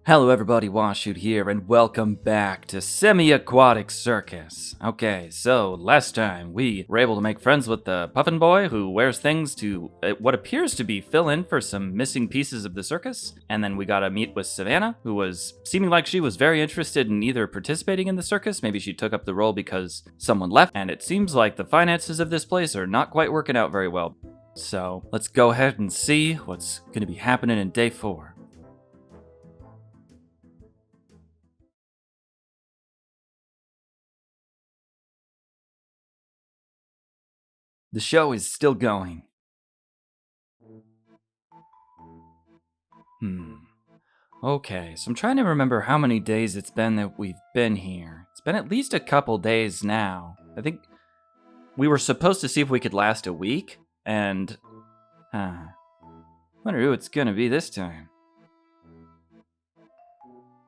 Hello everybody, Washu here, and welcome back to Semiaquatic Circus. Okay, so last time we were able to make friends with the puffin boy who wears things to what appears to be fill in for some missing pieces of the circus, and then we got to meet with Savannah, who was seeming like she was very interested in either participating in the circus, maybe she took up the role because someone left, and it seems like the finances of this place are not quite working out very well. So let's go ahead and see what's going to be happening in day 4. The show is still going. Okay, so I'm trying to remember how many days it's been that we've been here. It's been at least a couple days now. I think we were supposed to see if we could last a week, and... wonder who it's gonna be this time.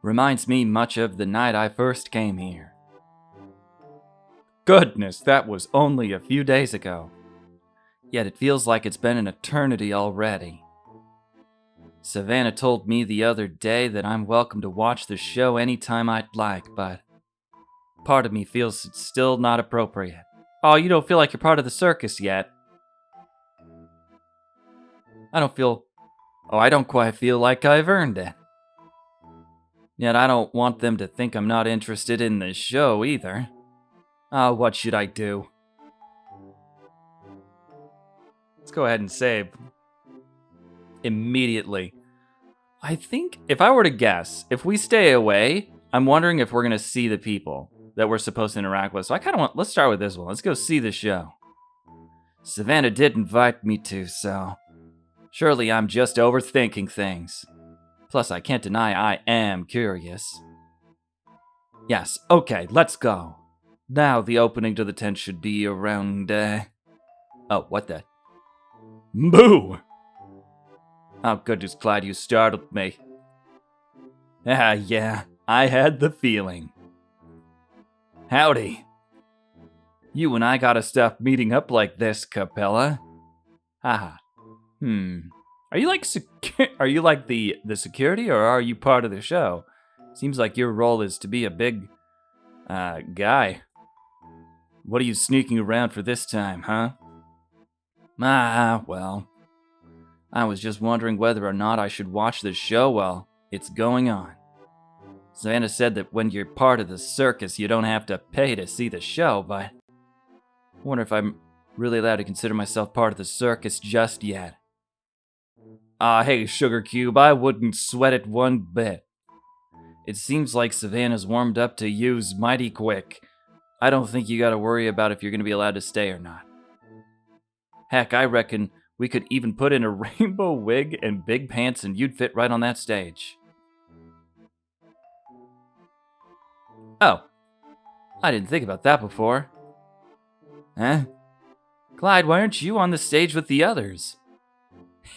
Reminds me much of the night I first came here. Goodness, that was only a few days ago. Yet it feels like it's been an eternity already. Savannah told me the other day that I'm welcome to watch the show anytime I'd like, but part of me feels it's still not appropriate. Oh, you don't feel like you're part of the circus yet? I don't quite feel like I've earned it. Yet I don't want them to think I'm not interested in the show either. What should I do? Let's go ahead and save. Immediately. I think, if I were to guess, if we stay away, I'm wondering if we're going to see the people that we're supposed to interact with. So I kind of want, let's start with this one. Let's go see the show. Savannah did invite me to, so surely I'm just overthinking things. Plus, I can't deny I am curious. Yes, okay, let's go. Now the opening to the tent should be around, Oh, what the? Boo! Oh, goodness, Clyde, you startled me. Yeah, I had the feeling. Howdy. You and I gotta stop meeting up like this, Capella. Haha. Are you like the security, or are you part of the show? Seems like your role is to be a big, guy. What are you sneaking around for this time, huh? Well, I was just wondering whether or not I should watch the show while it's going on. Savannah said that when you're part of the circus, you don't have to pay to see the show, but I wonder if I'm really allowed to consider myself part of the circus just yet. Hey, Sugar Cube, I wouldn't sweat it one bit. It seems like Savannah's warmed up to use mighty quick. I don't think you gotta worry about if you're gonna be allowed to stay or not. Heck, I reckon we could even put in a rainbow wig and big pants and you'd fit right on that stage. Oh, I didn't think about that before. Huh? Clyde, why aren't you on the stage with the others?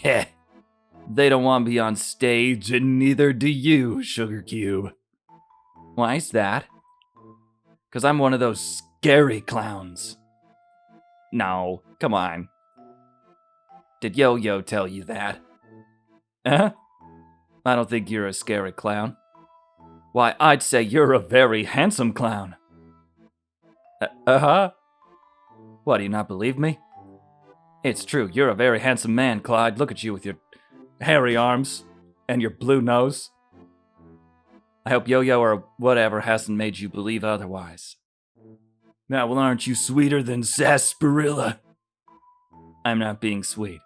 Heh, they don't want me on stage and neither do you, Sugar Cube. Why's that? 'Cause I'm one of those scary clowns. No, come on. Did Yo-Yo tell you that? Huh? I don't think you're a scary clown. Why, I'd say you're a very handsome clown. Uh-huh? What, do you not believe me? It's true, you're a very handsome man, Clyde. Look at you with your hairy arms and your blue nose. I hope Yo-Yo or whatever hasn't made you believe otherwise. Now, well, aren't you sweeter than sarsaparilla? I'm not being sweet.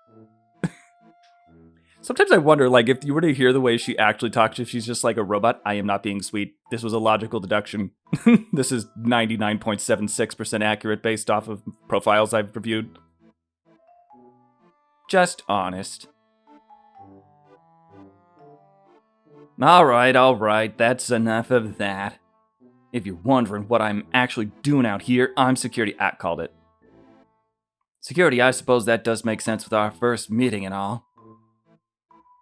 Sometimes I wonder, like, if you were to hear the way she actually talks, if she's just like a robot. I am not being sweet. This was a logical deduction. This is 99.76% accurate based off of profiles I've reviewed. Just honest. Alright, that's enough of that. If you're wondering what I'm actually doing out here, I'm security. Called it. Security, I suppose that does make sense with our first meeting and all.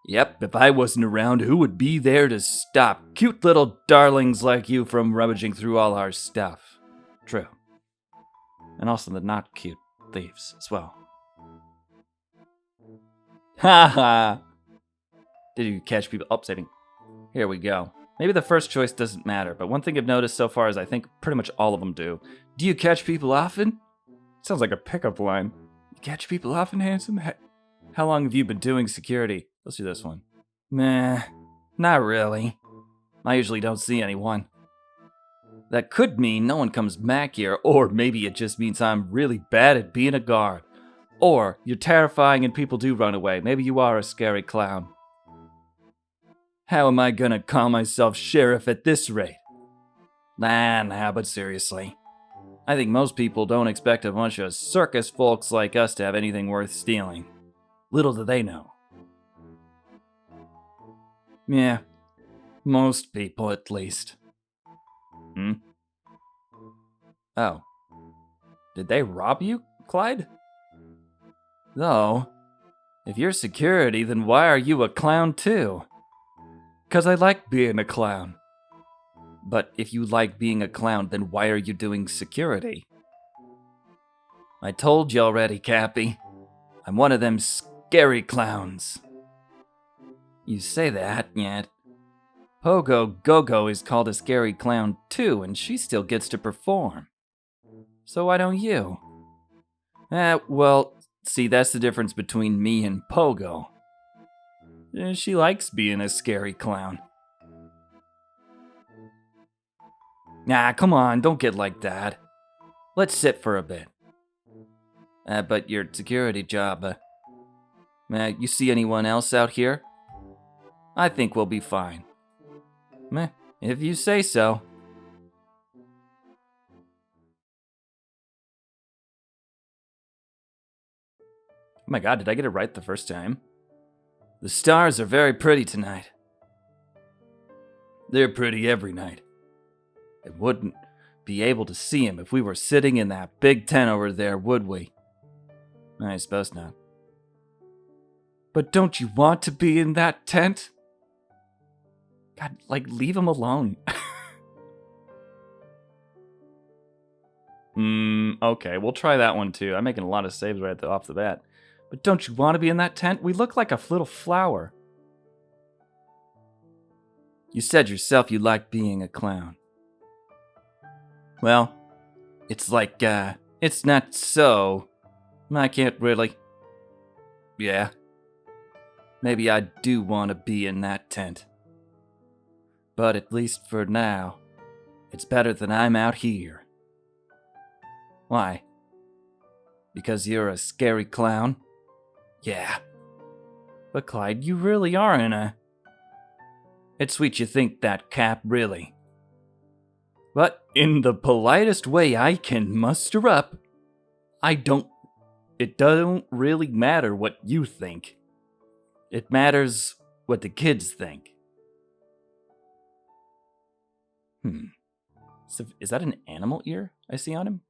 Yep, if I wasn't around, who would be there to stop cute little darlings like you from rummaging through all our stuff? True. And also the not cute thieves as well. Ha ha! Did you catch people upsetting? Here we go. Maybe the first choice doesn't matter, but one thing I've noticed so far is I think pretty much all of them do. Do you catch people often? Sounds like a pickup line. You catch people often, handsome? How long have you been doing security? Let's do this one. Meh, not really. I usually don't see anyone. That could mean no one comes back here, or maybe it just means I'm really bad at being a guard. Or you're terrifying and people do run away. Maybe you are a scary clown. How am I gonna call myself sheriff at this rate? Nah, but seriously. I think most people don't expect a bunch of circus folks like us to have anything worth stealing. Little do they know. Yeah, most people at least. Oh. Did they rob you, Clyde? Though, if you're security, then why are you a clown too? 'Cause I like being a clown. But if you like being a clown, then why are you doing security? I told you already, Cappy. I'm one of them scary clowns. You say that, yet Pogo Gogo is called a scary clown too, and she still gets to perform. So why don't you? Well, see, that's the difference between me and Pogo. She likes being a scary clown. Nah, come on, don't get like that. Let's sit for a bit. But your security job, you see anyone else out here? I think we'll be fine. If you say so. Oh my god, did I get it right the first time? The stars are very pretty tonight. They're pretty every night. It wouldn't be able to see him if we were sitting in that big tent over there, would we? I suppose not. But don't you want to be in that tent? God, leave him alone. Okay, we'll try that one too. I'm making a lot of saves right off the bat. But don't you want to be in that tent? We look like a little flower. You said yourself you like being a clown. Well, it's it's not so. I can't really. Yeah. Maybe I do want to be in that tent. But at least for now, it's better than I'm out here. Why? Because you're a scary clown? Yeah. But Clyde, you really are in a... It's sweet you think that, Cap, really. But in the politest way I can muster up, it don't really matter what you think. It matters what the kids think. So is that an animal ear I see on him?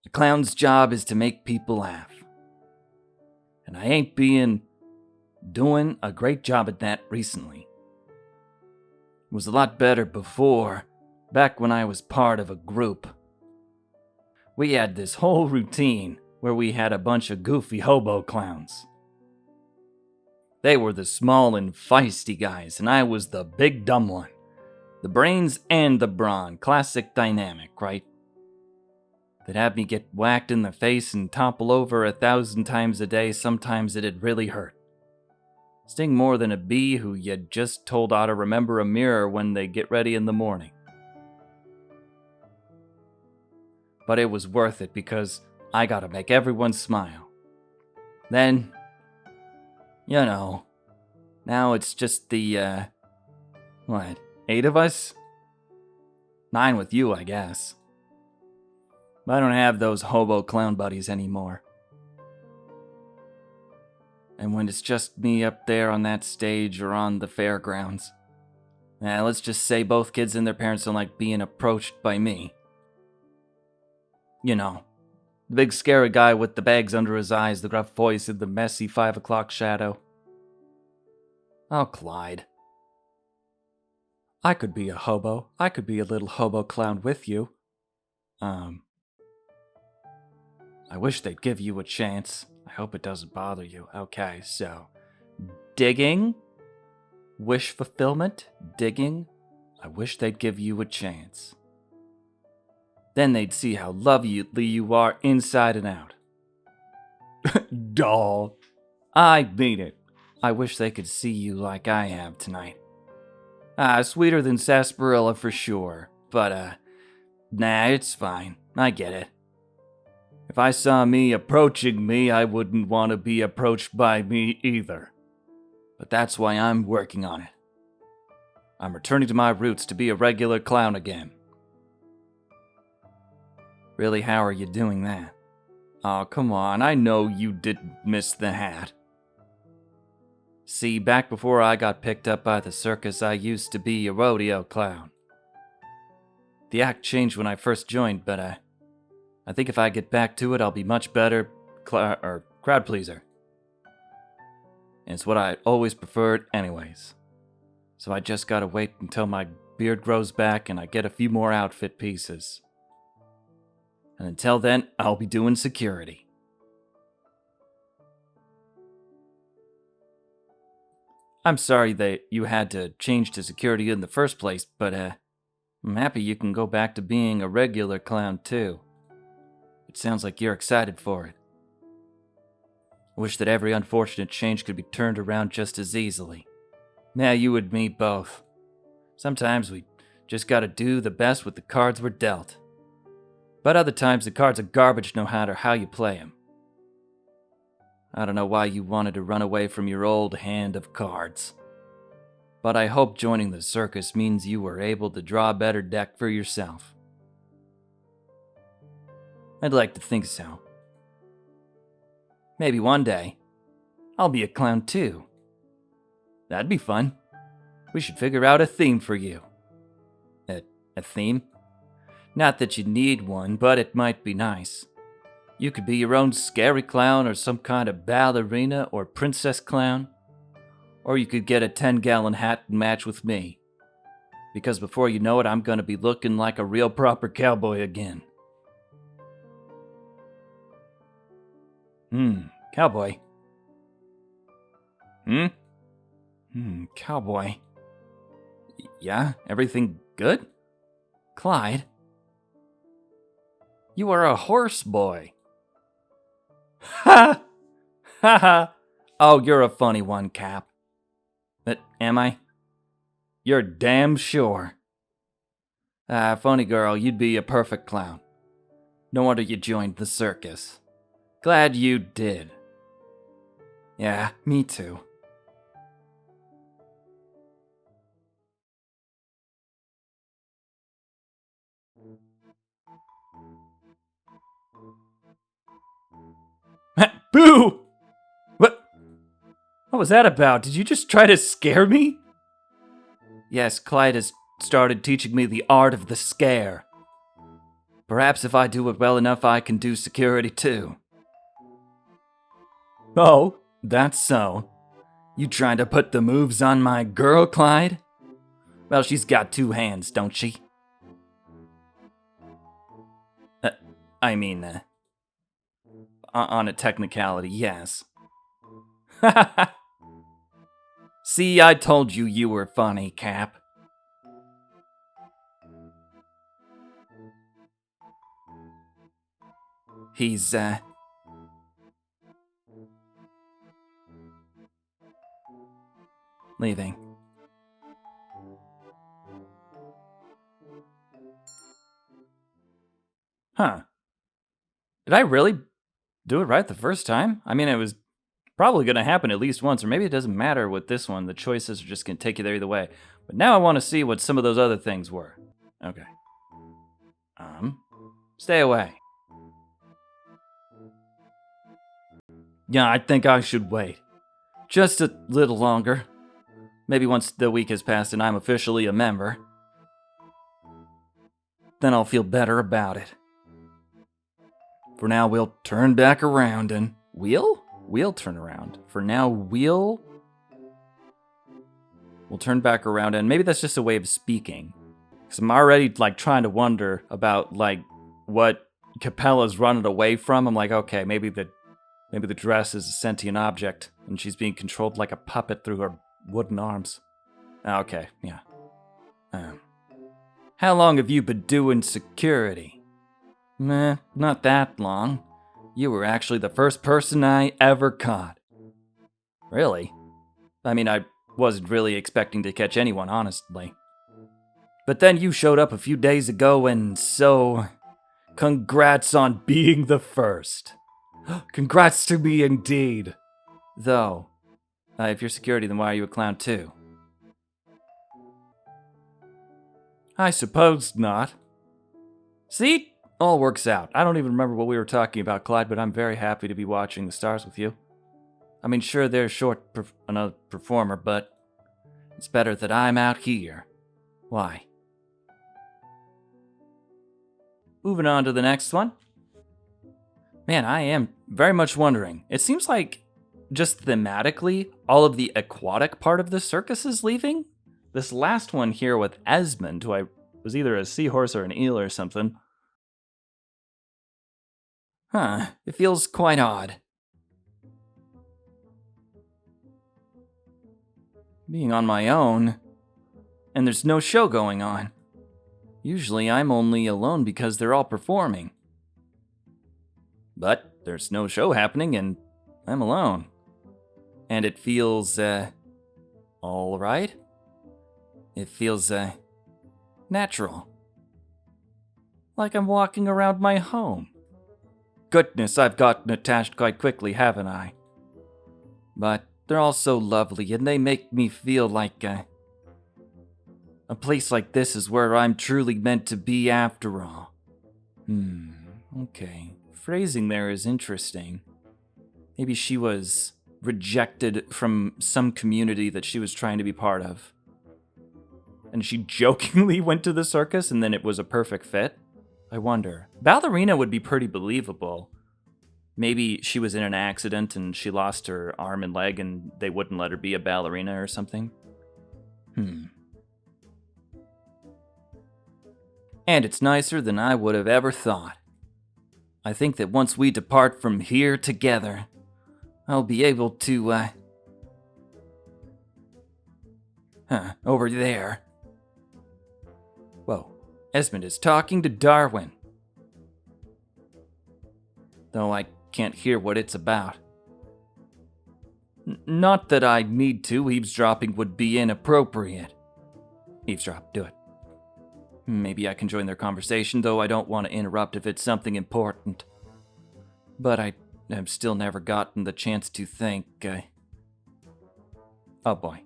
A clown's job is to make people laugh. And I ain't doing a great job at that recently. It was a lot better before, back when I was part of a group. We had this whole routine where we had a bunch of goofy hobo clowns. They were the small and feisty guys, and I was the big dumb one. The brains and the brawn, classic dynamic, right? They'd have me get whacked in the face and topple over 1,000 times a day. Sometimes it'd really hurt. Sting more than a bee who you just told ought to remember a mirror when they get ready in the morning. But it was worth it because I gotta make everyone smile. Then, now it's just the, 8 of us? 9 with you, I guess. But I don't have those hobo clown buddies anymore. And when it's just me up there on that stage or on the fairgrounds, let's just say both kids and their parents don't like being approached by me. The big scary guy with the bags under his eyes, the gruff voice, and the messy 5 o'clock shadow. Oh, Clyde. I could be a hobo. I could be a little hobo clown with you. I wish they'd give you a chance. I hope it doesn't bother you. Okay, so... Digging? wish fulfillment, digging. I wish they'd give you a chance. Then they'd see how lovely you are inside and out. Doll. I mean it. I wish they could see you like I have tonight. Sweeter than sarsaparilla for sure, but nah, it's fine. I get it. If I saw me approaching me, I wouldn't want to be approached by me either. But that's why I'm working on it. I'm returning to my roots to be a regular clown again. Really, how are you doing that? Oh, come on, I know you didn't miss the hat. See, back before I got picked up by the circus, I used to be a rodeo clown. The act changed when I first joined, but I think if I get back to it, I'll be much better crowd pleaser. And it's what I always preferred anyways. So I just gotta wait until my beard grows back and I get a few more outfit pieces. And until then, I'll be doing security. I'm sorry that you had to change to security in the first place, but I'm happy you can go back to being a regular clown too. It sounds like you're excited for it. I wish that every unfortunate change could be turned around just as easily. Now you and me both. Sometimes we just gotta do the best with the cards we're dealt. But other times the cards are garbage no matter how you play them. I don't know why you wanted to run away from your old hand of cards. But I hope joining the circus means you were able to draw a better deck for yourself. I'd like to think so. Maybe one day, I'll be a clown too. That'd be fun. We should figure out a theme for you. A theme? Not that you need one, but it might be nice. You could be your own scary clown or some kind of ballerina or princess clown. Or you could get a 10-gallon hat and match with me. Because before you know it, I'm gonna be looking like a real proper cowboy again. Cowboy. Cowboy. Yeah, everything good? Clyde? You are a horse boy. Ha! Ha ha! Oh, you're a funny one, Cap. But am I? You're damn sure. Funny girl, you'd be a perfect clown. No wonder you joined the circus. Glad you did. Yeah, me too. Boo! What was that about? Did you just try to scare me? Yes, Clyde has started teaching me the art of the scare. Perhaps if I do it well enough, I can do security too. Oh, that's so. You trying to put the moves on my girl, Clyde? Well, she's got two hands, don't she? On a technicality, yes. See, I told you you were funny, Cap. He's, leaving. Huh. Did I really do it right the first time? I mean, it was probably going to happen at least once, or maybe it doesn't matter with this one. The choices are just going to take you there either way. But now I want to see what some of those other things were. Okay. Stay away. Yeah, I think I should wait. Just a little longer. Maybe once the week has passed and I'm officially a member. Then I'll feel better about it. For now, we'll turn back around and... We'll turn around. For now, we'll turn back around and maybe that's just a way of speaking. Because I'm already, trying to wonder about, what Capella's running away from. I'm like, okay, maybe the dress is a sentient object and she's being controlled like a puppet through her wooden arms. Okay, yeah. How long have you been doing security? Meh, not that long. You were actually the first person I ever caught. Really? I mean, I wasn't really expecting to catch anyone, honestly. But then you showed up a few days ago, and so... Congrats on being the first. Congrats to me indeed. Though, if you're security, then why are you a clown too? I suppose not. See? All works out. I don't even remember what we were talking about, Clyde, but I'm very happy to be watching the stars with you. I mean, sure, they're short another performer, but it's better that I'm out here. Why? Moving on to the next one. Man, I am very much wondering. It seems like, just thematically, all of the aquatic part of the circus is leaving. This last one here with Esmond, who was either a seahorse or an eel or something. Huh, it feels quite odd. Being on my own, and there's no show going on. Usually I'm only alone because they're all performing. But there's no show happening and I'm alone. And it feels, all right? It feels, natural. Like I'm walking around my home. Goodness, I've gotten attached quite quickly, haven't I? But they're all so lovely and they make me feel like, a place like this is where I'm truly meant to be after all. Okay. Phrasing there is interesting. Maybe she was rejected from some community that she was trying to be part of. And she jokingly went to the circus and then it was a perfect fit? I wonder. Ballerina would be pretty believable. Maybe she was in an accident and she lost her arm and leg and they wouldn't let her be a ballerina or something. And it's nicer than I would have ever thought. I think that once we depart from here together, I'll be able to, over there. Whoa, Esmond is talking to Darwin. Though I can't hear what it's about. Not that I need to, eavesdropping would be inappropriate. Eavesdrop, do it. Maybe I can join their conversation, though I don't want to interrupt if it's something important. But I have still never gotten the chance to think, Oh boy.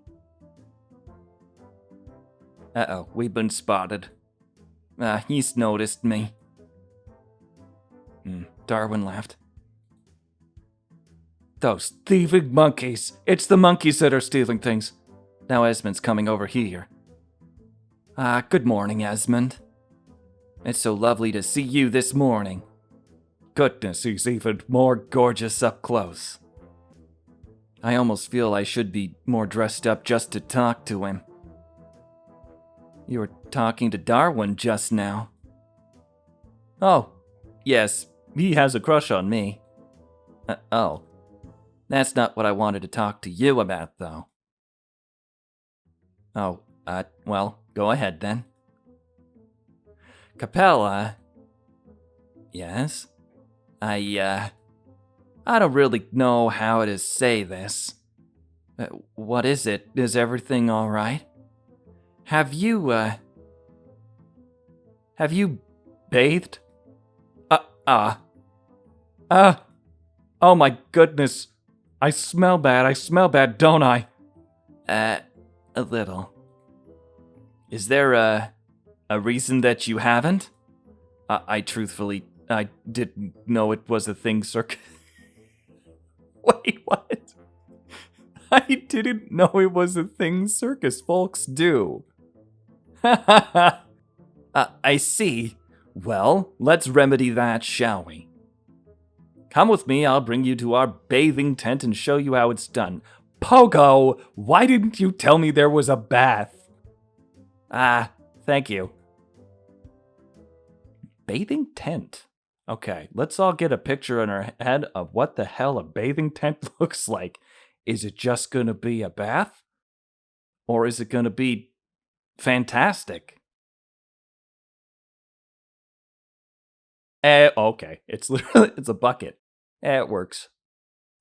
Uh-oh, we've been spotted. He's noticed me. Darwin laughed. Those thieving monkeys! It's the monkeys that are stealing things. Now Esmond's coming over here. Good morning, Esmond. It's so lovely to see you this morning. Goodness, he's even more gorgeous up close. I almost feel I should be more dressed up just to talk to him. You were talking to Darwin just now. Oh, yes, he has a crush on me. Oh, that's not what I wanted to talk to you about, though. Oh, well, go ahead then. Capella? Yes? I don't really know how to say this. What is it? Is everything all right? Have you bathed? Oh my goodness. I smell bad, don't I? A little. Is there a reason that you haven't? I didn't know it was a thing, circus. Wait, what? I didn't know it was a thing circus folks do. I see. Well, let's remedy that, shall we? Come with me, I'll bring you to our bathing tent and show you how it's done. Pogo, why didn't you tell me there was a bath? Thank you. Bathing tent. Okay, let's all get a picture in our head of what the hell a bathing tent looks like. Is it just gonna be a bath? Or is it gonna be fantastic? Okay. It's literally, it's a bucket. It works.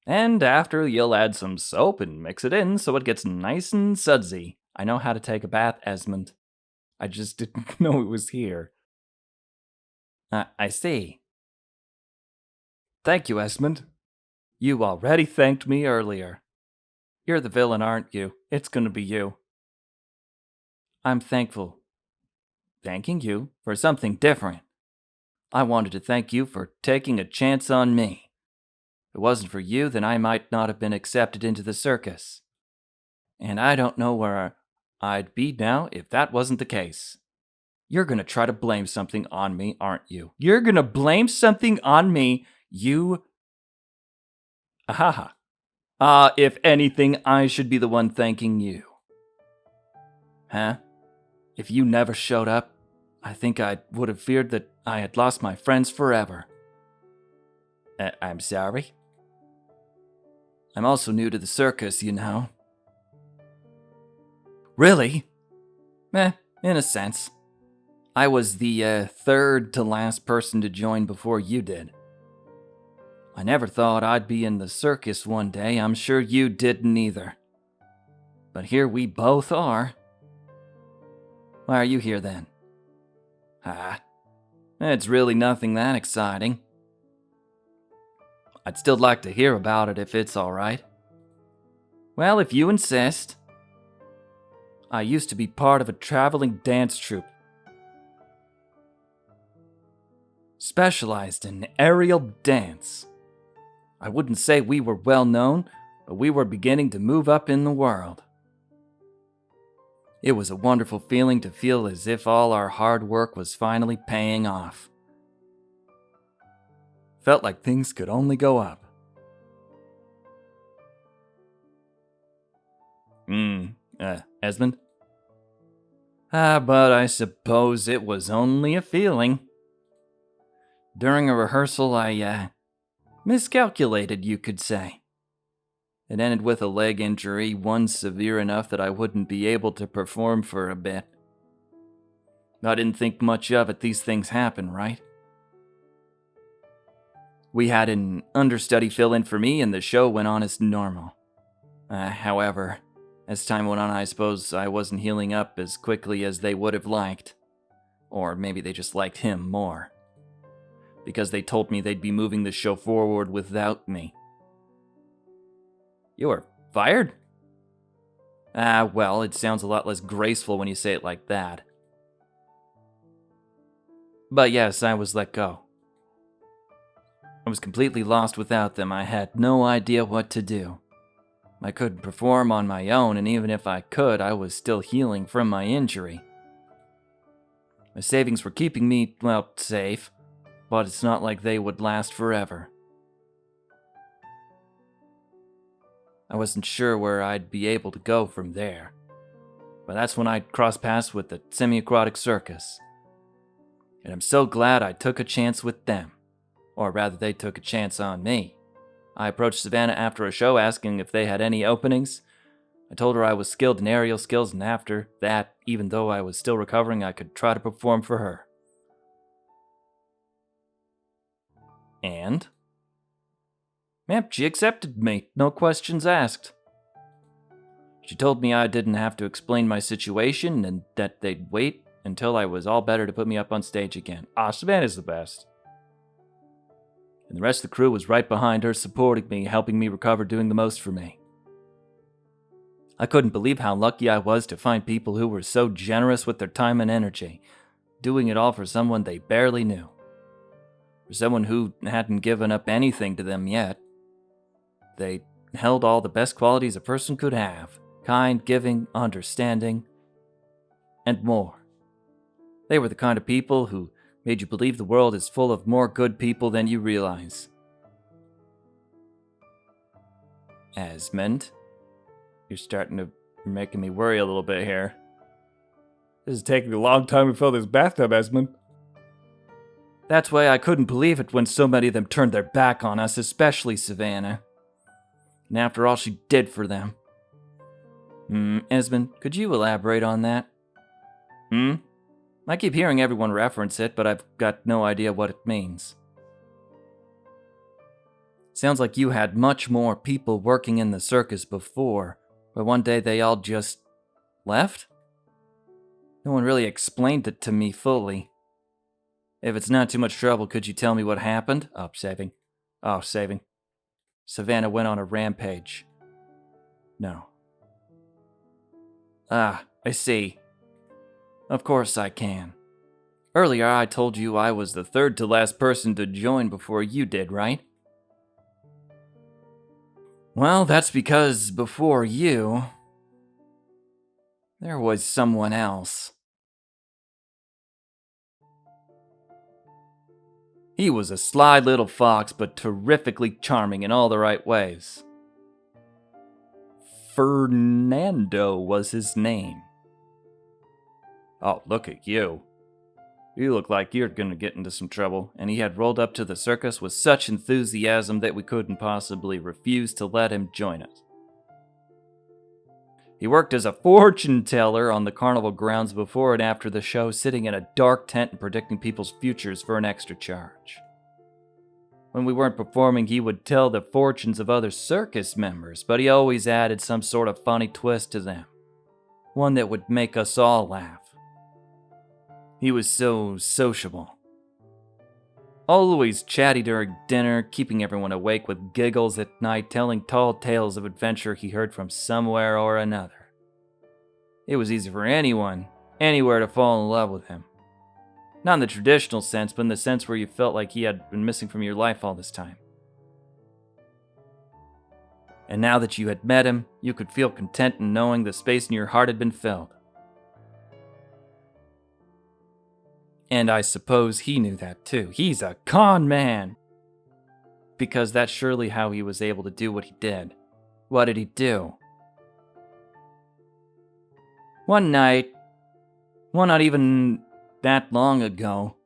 And after, you'll add some soap and mix it in so it gets nice and sudsy. I know how to take a bath, Esmond. I just didn't know it was here. I see. Thank you, Esmond. You already thanked me earlier. You're the villain, aren't you? It's gonna be you. I'm thankful. Thanking you for something different. I wanted to thank you for taking a chance on me. If it wasn't for you, then I might not have been accepted into the circus. And I don't know where I'd be now if that wasn't the case. You're gonna try to blame something on me, aren't you? You're gonna blame something on me, you... Ahaha. If anything, I should be the one thanking you. Huh? If you never showed up, I think I would have feared that I had lost my friends forever. I'm sorry? I'm also new to the circus, you know. Really? In a sense. I was the third to last person to join before you did. I never thought I'd be in the circus one day. I'm sure you didn't either. But here we both are. Why are you here then? It's really nothing that exciting. I'd still like to hear about it if it's alright. Well, if you insist. I used to be part of a traveling dance troupe. Specialized in aerial dance. I wouldn't say we were well known, but we were beginning to move up in the world. It was a wonderful feeling to feel as if all our hard work was finally paying off. Felt like things could only go up. Esmond? But I suppose it was only a feeling. During a rehearsal, I miscalculated, you could say. It ended with a leg injury, one severe enough that I wouldn't be able to perform for a bit. I didn't think much of it, these things happen, right? We had an understudy fill in for me and the show went on as normal. However, as time went on, I suppose I wasn't healing up as quickly as they would have liked. Or maybe they just liked him more. Because they told me they'd be moving the show forward without me. You were fired? Well, it sounds a lot less graceful when you say it like that. But yes, I was let go. I was completely lost without them. I had no idea what to do. I couldn't perform on my own, and even if I could, I was still healing from my injury. My savings were keeping me, well, safe, but it's not like they would last forever. I wasn't sure where I'd be able to go from there, but that's when I crossed paths with the Semiaquatic Circus. And I'm so glad I took a chance with them, or rather they took a chance on me. I approached Savannah after a show asking if they had any openings. I told her I was skilled in aerial skills, and after that, even though I was still recovering, I could try to perform for her. And? Yep, she accepted me, no questions asked. She told me I didn't have to explain my situation and that they'd wait until I was all better to put me up on stage again. Savannah's the best. And the rest of the crew was right behind her, supporting me, helping me recover, doing the most for me. I couldn't believe how lucky I was to find people who were so generous with their time and energy, doing it all for someone they barely knew. For someone who hadn't given up anything to them yet. They held all the best qualities a person could have: kind, giving, understanding, and more. They were the kind of people who made you believe the world is full of more good people than you realize. Esmond, you're making me worry a little bit here. This is taking a long time to fill this bathtub, Esmond. That's why I couldn't believe it when so many of them turned their back on us, especially Savannah. And after all she did for them. Esmond, could you elaborate on that? I keep hearing everyone reference it, but I've got no idea what it means. Sounds like you had much more people working in the circus before, but one day they all just left? No one really explained it to me fully. If it's not too much trouble, could you tell me what happened? Saving. Savannah went on a rampage. No. I see. Of course I can. Earlier I told you I was the third to last person to join before you did, right? Well, that's because before you, there was someone else. He was a sly little fox, but terrifically charming in all the right ways. Fernando was his name. Oh, look at you. You look like you're gonna get into some trouble, and he had rolled up to the circus with such enthusiasm that we couldn't possibly refuse to let him join us. He worked as a fortune teller on the carnival grounds before and after the show, sitting in a dark tent and predicting people's futures for an extra charge. When we weren't performing, he would tell the fortunes of other circus members, but he always added some sort of funny twist to them. One that would make us all laugh. He was so sociable. Always chatty during dinner, keeping everyone awake with giggles at night, telling tall tales of adventure he heard from somewhere or another. It was easy for anyone, anywhere to fall in love with him. Not in the traditional sense, but in the sense where you felt like he had been missing from your life all this time. And now that you had met him, you could feel content in knowing the space in your heart had been filled. And I suppose he knew that too. He's a con man! Because that's surely how he was able to do what he did. What did he do? One night, not even that long ago,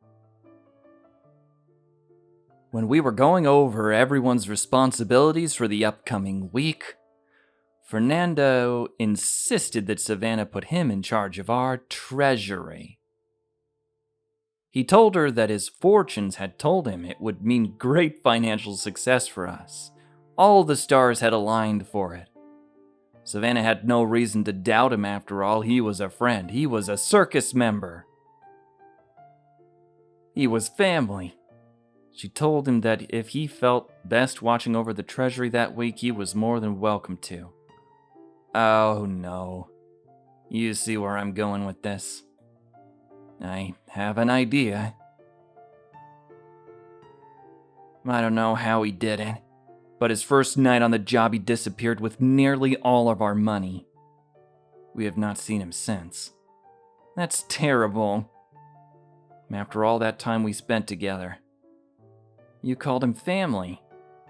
when we were going over everyone's responsibilities for the upcoming week, Fernando insisted that Savannah put him in charge of our treasury. He told her that his fortunes had told him it would mean great financial success for us. All the stars had aligned for it. Savannah had no reason to doubt him after all. He was a friend. He was a circus member. He was family. She told him that if he felt best watching over the treasury that week, he was more than welcome to. Oh no. You see where I'm going with this. I have an idea. I don't know how he did it, but his first night on the job he disappeared with nearly all of our money. We have not seen him since. That's terrible. After all that time we spent together. You called him family,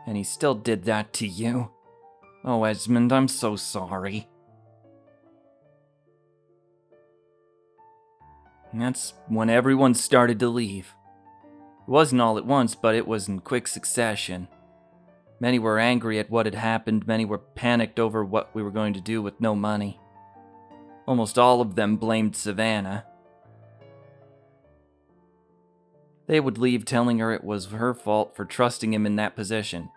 and he still did that to you. Oh, Esmond, I'm so sorry. That's when everyone started to leave. It wasn't all at once, but it was in quick succession. Many were angry at what had happened, many were panicked over what we were going to do with no money. Almost all of them blamed Savannah. They would leave telling her it was her fault for trusting him in that position.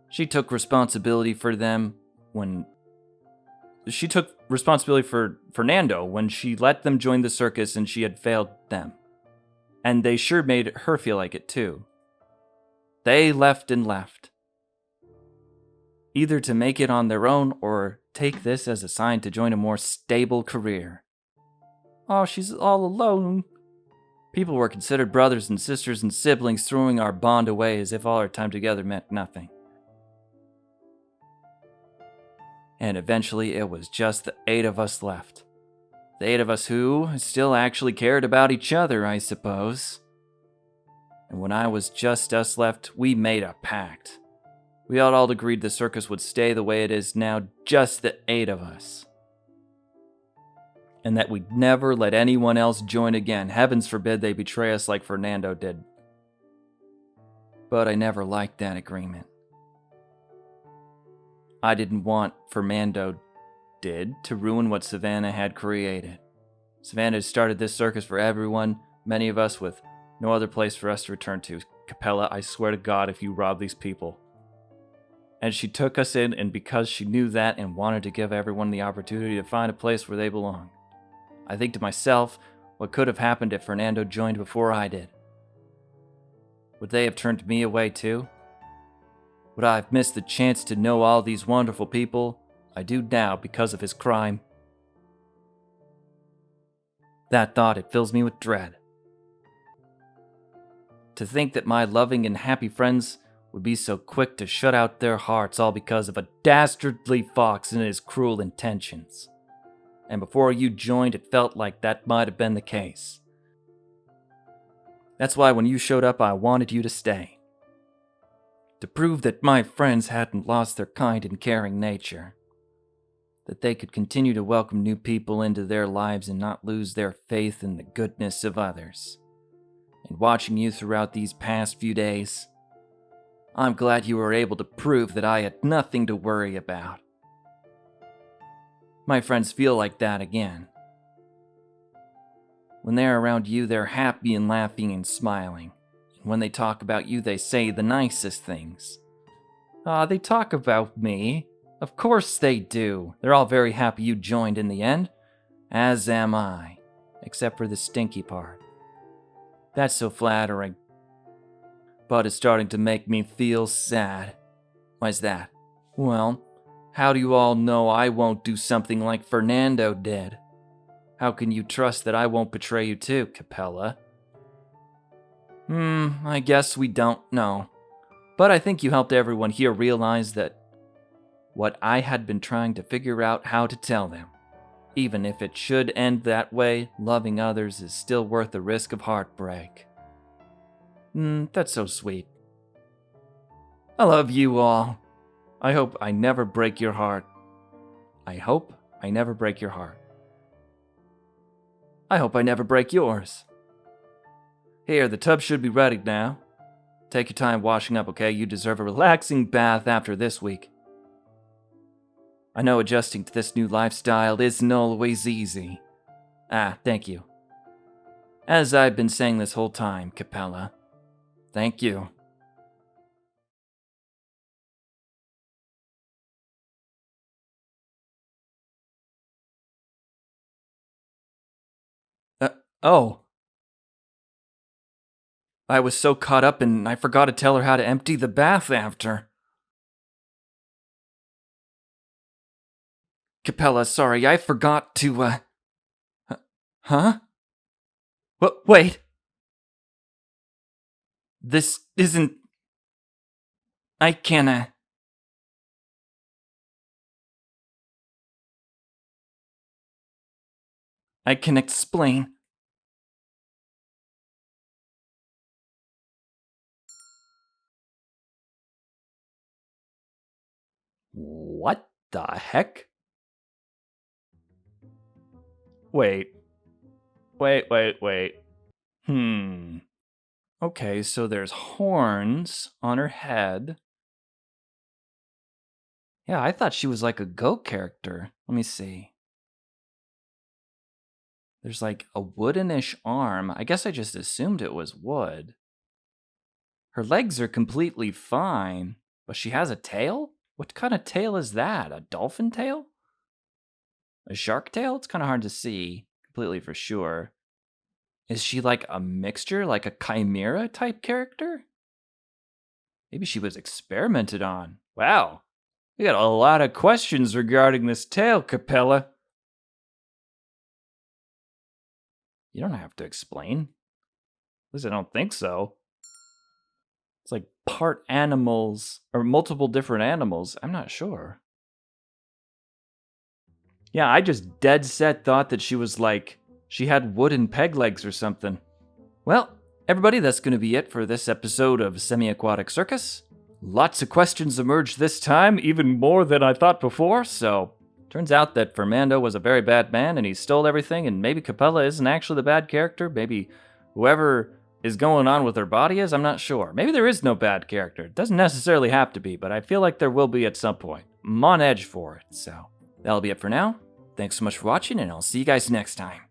She took responsibility for them when... She took responsibility for Fernando when she let them join the circus and she had failed them. And they sure made her feel like it too. They left and left. Either to make it on their own or take this as a sign to join a more stable career. Oh, she's all alone. People were considered brothers and sisters and siblings, throwing our bond away as if all our time together meant nothing. And eventually it was just the 8 of us left. The 8 of us who still actually cared about each other, I suppose. And when I was just us left, we made a pact. We all agreed the circus would stay the way it is now, just the 8 of us. And that we'd never let anyone else join again. Heavens forbid they betray us like Fernando did. But I never liked that agreement. I didn't want Fernando did to ruin what Savannah had created. Savannah had started this circus for everyone, many of us with no other place for us to return to. Capella, I swear to God, if you rob these people. And she took us in, and because she knew that and wanted to give everyone the opportunity to find a place where they belong. I think to myself, what could have happened if Fernando joined before I did? Would they have turned me away too? Would I have missed the chance to know all these wonderful people I do now because of his crime? That thought, it fills me with dread. To think that my loving and happy friends would be so quick to shut out their hearts all because of a dastardly fox and his cruel intentions. And before you joined, it felt like that might have been the case. That's why when you showed up, I wanted you to stay. To prove that my friends hadn't lost their kind and caring nature. That they could continue to welcome new people into their lives and not lose their faith in the goodness of others. And watching you throughout these past few days, I'm glad you were able to prove that I had nothing to worry about. My friends feel like that again. When they're around you, they're happy and laughing and smiling. And when they talk about you, they say the nicest things. They talk about me. Of course they do. They're all very happy you joined in the end. As am I. Except for the stinky part. That's so flattering. But it's starting to make me feel sad. Why's that? Well, how do you all know I won't do something like Fernando did? How can you trust that I won't betray you too, Capella? I guess we don't know. But I think you helped everyone here realize that what I had been trying to figure out how to tell them. Even if it should end that way, loving others is still worth the risk of heartbreak. That's so sweet. I love you all. I hope I never break your heart. I hope I never break your heart. I hope I never break yours. Here, the tub should be ready now. Take your time washing up, okay? You deserve a relaxing bath after this week. I know adjusting to this new lifestyle isn't always easy. Thank you. As I've been saying this whole time, Capella, thank you. Oh. I was so caught up and I forgot to tell her how to empty the bath after. Capella, sorry, I forgot to, Huh? Wait. This isn't... I can, I can explain. What the heck? Wait. Okay, so there's horns on her head. Yeah, I thought she was like a goat character. Let me see. There's like a woodenish arm. I guess I just assumed it was wood. Her legs are completely fine, but she has a tail? What kind of tail is that? A dolphin tail? A shark tail? It's kind of hard to see completely for sure. Is she like a mixture, like a chimera type character? Maybe she was experimented on. Wow, we got a lot of questions regarding this tail, Capella. You don't have to explain. At least I don't think so. It's like part animals, or multiple different animals. I'm not sure. Yeah, I just dead set thought that she was like, she had wooden peg legs or something. Well, everybody, that's going to be it for this episode of Semiaquatic Circus. Lots of questions emerged this time, even more than I thought before, so... Turns out that Fernando was a very bad man and he stole everything, and maybe Capella isn't actually the bad character. Maybe whoever is going on with her body is, I'm not sure. Maybe there is no bad character. It doesn't necessarily have to be, but I feel like there will be at some point. I'm on edge for it. So that'll be it for now. Thanks so much for watching, and I'll see you guys next time.